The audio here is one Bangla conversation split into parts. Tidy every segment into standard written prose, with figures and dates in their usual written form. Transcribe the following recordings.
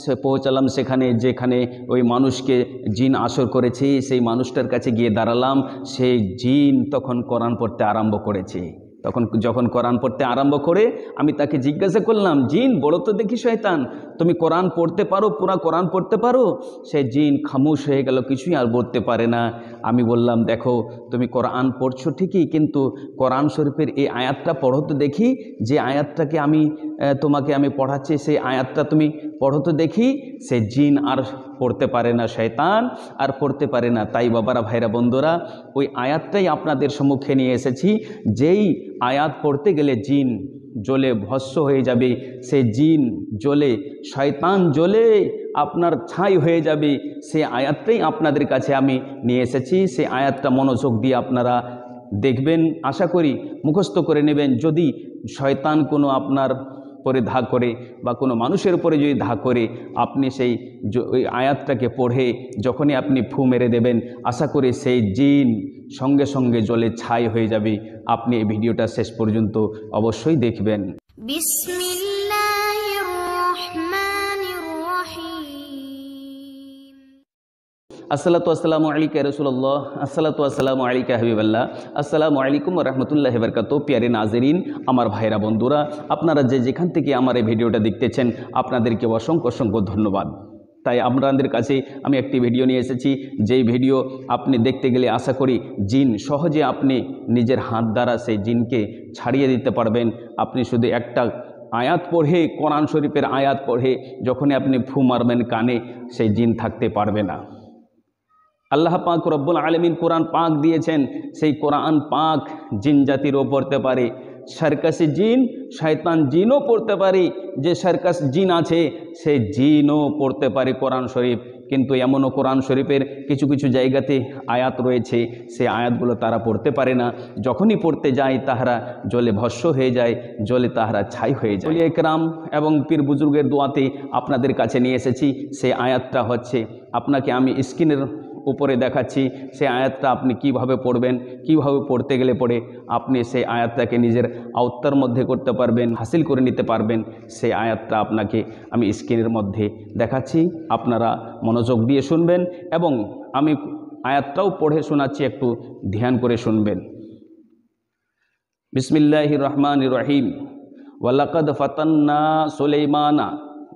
সে পৌঁছালাম সেখানে যেখানে ওই মানুষকে জিন আসর করেছে, সেই মানুষটার কাছে গিয়ে দাঁড়ালাম। সেই জিন তখন কোরআন পড়তে আরম্ভ করেছে। তখন যখন কোরআন পড়তে আরম্ভ করে আমি তাকে জিজ্ঞাসা করলাম, জিন বলো তো দেখি শয়তান, তুমি কোরআন পড়তে পারো, পুরা কোরআন পড়তে পারো? সে জিন খামোশ হয়ে গেল, কিছুই আর বলতে পারে না। আমি বললাম, দেখো তুমি কোরআন পড়ছো ঠিকই, কিন্তু কোরআন শরীফের এই আয়াতটা পড়ো তো দেখি, যে আয়াতটাকে তোমাকে আমি পড়াচ্ছি সেই আয়াতটা তুমি পড়ো তো দেখি। সে জিন আর পড়তে পারে না, শয়তান আর পড়তে পারে না। তাই বাবারা, ভাইরা, বন্ধুরা, ওই আয়াতটাই আপনাদের সম্মুখে নিয়ে এসেছি। যেই আয়াত পড়তে গেলে জিন জ্বলে ভস্ম হয়ে যাবে, সে জিন জ্বলে, শয়তান জ্বলে আপনার ছাই হয়ে যাবে, সে আয়াতটাই আপনাদের কাছে আমি নিয়ে এসেছি। সে আয়াতটা মনোযোগ দিয়ে আপনারা দেখবেন, আশা করি মুখস্থ করে নেবেন। যদি শয়তান কোনো আপনার পরে ধা করে বা কোনো মানুষের উপরে যদি ধা করে, আপনি সেই ওই আয়াতটাকে পড়ে যখনই আপনি ফু মেরে দেবেন, আশা করি সেই জিন সঙ্গে সঙ্গে জ্বলে ছাই হয়ে যাবে। আপনি এই ভিডিওটা শেষ পর্যন্ত অবশ্যই দেখবেন। বিসমিল্লাহির রহমানির রহিম। আসসালাতু আসসালামু আলাইকা রাসূলুল্লাহ, আসসালাতু আসসালামু আলাইকা হাবিবাল্লাহ, আসসালামু আলাইকুম ওয়া রাহমাতুল্লাহি ওয়া বারাকাতুহু। প্রিয় নাজরিন, আমার ভাইরা, বন্ধুরা, আপনারা যেখান থেকে আমার এই ভিডিওটা দেখতেছেন, আপনাদেরকে অসংখ্য অসংখ্য ধন্যবাদ। তাই আপনাদের কাছে আমি একটি ভিডিও নিয়ে এসেছি, যেই ভিডিও আপনি দেখতে গেলে আশা করি জিন সহজে আপনি নিজের হাত দ্বারা সেই জিনকে ছাড়িয়ে দিতে পারবেন। আপনি শুধু একটা আয়াত পড়ে, কোরআন শরীফের আয়াত পড়ে যখনই আপনি ফু মারবেন কানে, সেই জিন থাকতে পারবে না। আল্লাহ পাক রব্বুল আলামিন কোরআন পাক দিয়েছেন, সেই কোরআন পাক জিন জাতিরও পড়তে পারে, সার্কাসি জিন, শয়তান জিনও পড়তে পারে। যে সার্কাস জিন আছে সে জিনও পড়তে পারে কোরআন শরীফ। কিন্তু এমনও কোরআন শরীফের কিছু কিছু জায়গাতে আয়াত রয়েছে, সে আয়াতগুলো তারা পড়তে পারে না। যখনই পড়তে যায় তাহারা জলে ভস্ম হয়ে যায়, জলে তাহারা ছাই হয়ে যায়। ওলিয়া কেরাম এবং পীর বুজুর্গের দোয়াতে আপনাদের কাছে নিয়ে এসেছি। সেই আয়াতটা হচ্ছে, আপনাকে আমি স্ক্রিনের উপরে দেখাচ্ছি। সেই আয়াতটা আপনি কিভাবে পড়বেন, কিভাবে পড়তে গেলে পড়ে আপনি সেই আয়াতটাকে নিজের আওত্তার মধ্যে করতে পারবেন, হাসিল করে নিতে পারবেন। সেই আয়াতটা আপনাকে আমি স্ক্রিনের মধ্যে দেখাচ্ছি, আপনারা মনোযোগ দিয়ে শুনবেন এবং আমি আয়াতটাও পড়ে শোনাচ্ছি, একটু ধ্যান করে শুনবেন। বিসমিল্লাহির রহমানির রহিম। ওয়ালাকাদ ফাতান্না সুলাইমানা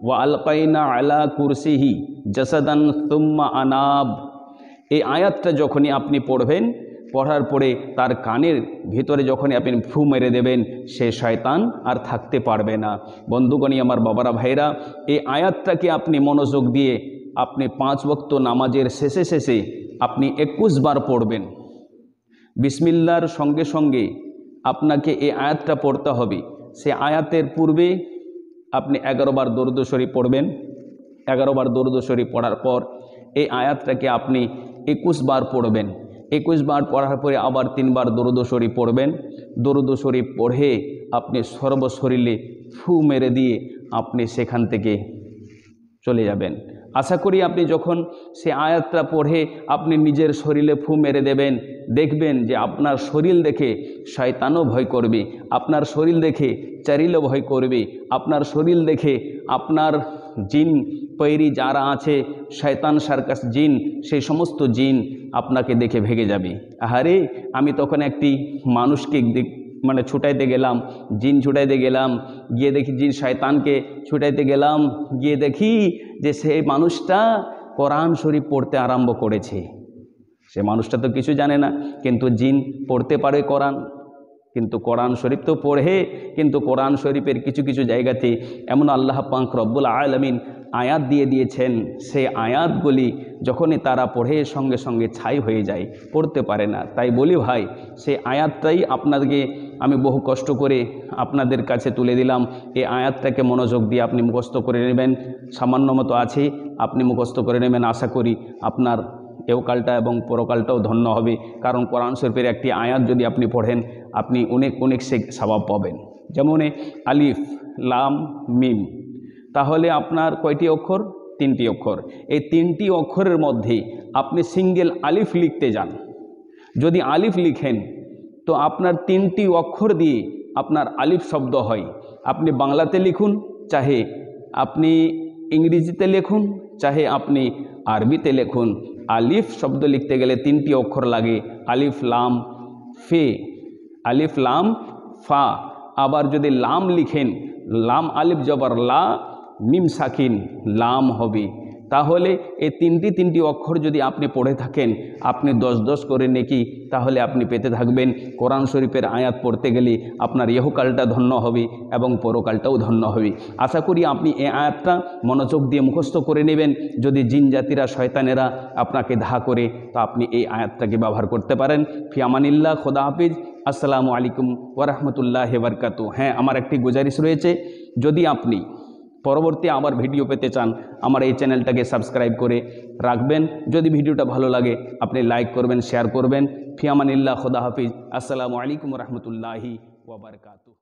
ওয়া আলকাইনা আলা কুরসিহি জাসাদান সুম্মা আনাব। এই আয়াতটা যখনই আপনি পড়বেন, পড়ার পরে তার কানের ভিতরে যখনই আপনি ফু মেরে দেবেন, সে শয়তান আর থাকতে পারবে না। বন্ধুগণই, আমার বাবারা, ভাইরা, এই আয়াতটাকে আপনি মনোযোগ দিয়ে আপনি 5 ওয়াক্ত নামাজের শেষে শেষে আপনি 21 বার পড়বেন। বিসমিল্লার সঙ্গে সঙ্গে আপনাকে এই আয়াতটা পড়তে হবে। সে আয়াতের পূর্বে আপনি 11 বার দরুদ শরীফ পড়বেন। 11 বার দরুদ শরীফ পড়ার পর এই আয়াতটাকে আপনি 21 বার পড়বেন। 21 বার পড়ার পরে আবার 3 বার দরুদ শরীফ পড়বেন। দরুদ শরীফ পড়ে আপনি সর্বশরীরে ফু মেরে দিয়ে আপনি সেখান থেকে চলে যাবেন। আশা করি আপনি যখন সে আয়াতটা পড়ে আপনি নিজের শরীরে ফু মেরে দেবেন, দেখবেন যে আপনার শরীর দেখে শয়তানও ভয় করবে, আপনার শরীর দেখে চারিলও ভয় করবে, আপনার শরীর দেখে আপনার জিন পৈরি যারা আছে, শয়তান সার্কাস জিন, সেই সমস্ত জিন আপনাকে দেখে ভেগে যাবে। আহারে, আমি তখন একটি মানুষকে ছুটাইতে গেলাম, জিন ছুটাইতে গেলাম, গিয়ে দেখি জিন শয়তানকে ছুটাইতে গেলাম, গিয়ে দেখি যে সেই মানুষটা কোরআন শরীফ পড়তে আরম্ভ করেছে। সে মানুষটা তো কিছু জানে না, কিন্তু জিন পড়তে পারে কোরআন, কিন্তু কোরআন শরীফ তো পড়ে, কিন্তু কোরআন শরীফের কিছু কিছু জায়গাতে এমন আল্লাহ পাক রব্বুল আলামিন আয়াত দিয়ে দিয়েছেন, সেই আয়াতগুলি যখনই তারা পড়ে সঙ্গে সঙ্গে ছাই হয়ে যায়, পড়তে পারে না। তাই বলি ভাই, সেই আয়াতটাই আপনাদেরকে আমি বহু কষ্ট করে আপনাদের কাছে তুলে দিলাম। এই আয়াতটাকে মনোযোগ দিয়ে আপনি মুখস্থ করে নেবেন, সামান্য মতো আছে, আপনি মুখস্থ করে নেবেন। আশা করি আপনার এহকালটা এবং পরকালটাও ধন্য হবে, কারণ কোরআন শরীফের একটি আয়াত যদি আপনি পড়েন, আপনি অনেক অনেক সওয়াব পাবেন। যেমন আলিফ লাম মিম, তাহলে আপনার কয়টি অক্ষর? 3টি অক্ষর। এই 3টি অক্ষরের মধ্যে আপনি সিঙ্গেল আলিফ লিখতে যান। যদি আলিফ লিখেন তো আপনার 3টি অক্ষর দিয়ে আপনার আলিফ শব্দ হয়। আপনি বাংলাতে লিখুন, চাহে আপনি ইংরেজিতে লিখুন চাহে আপনি আরবিতে লিখুন, আলিফ শব্দ লিখতে গেলে 3টি অক্ষর লাগে, আলিফ লাম ফে, আলিফ লাম ফা। আবার যদি লাম লিখেন, লাম আলিফ জবর লা, মিম সাকিন লাম হবে। তাহলে এই তিনটি অক্ষর যদি আপনি পড়ে থাকেন, আপনি 10 করে নেকি তাহলে আপনি পেতে থাকবেন। কোরআন শরীফের আয়াত পড়তে গেলে আপনার ইহকালটা ধন্য হবে এবং পরকালটাও ধন্য হবে। আশা করি আপনি এই আয়াতটা মনোযোগ দিয়ে মুখস্থ করে নেবেন। যদি জিন জাতিরা শয়তানেরা আপনাকে ধা করে, তো আপনি এই আয়াতটাকে ব্যবহার করতে পারেন। ফি আমানিল্লাহ, খোদা হাফিজ, আসসালামু আলাইকুম ওয়া রাহমাতুল্লাহি ওয়া বারাকাতুহু। হ্যাঁ, আমার একটি গুজারিশ রয়েছে, যদি আপনি পরবর্তী আবার ভিডিও পেতে চান, আমার এই চ্যানেলটাকে সাবস্ক্রাইব করে রাখবেন। যদি ভিডিওটা ভালো লাগে আপনি লাইক করবেন, শেয়ার করবেন। ফি আমানিল্লাহ, খোদা হাফিজ, আসসালামু আলাইকুম ওয়া রাহমাতুল্লাহি ওয়া বারাকাতুহু।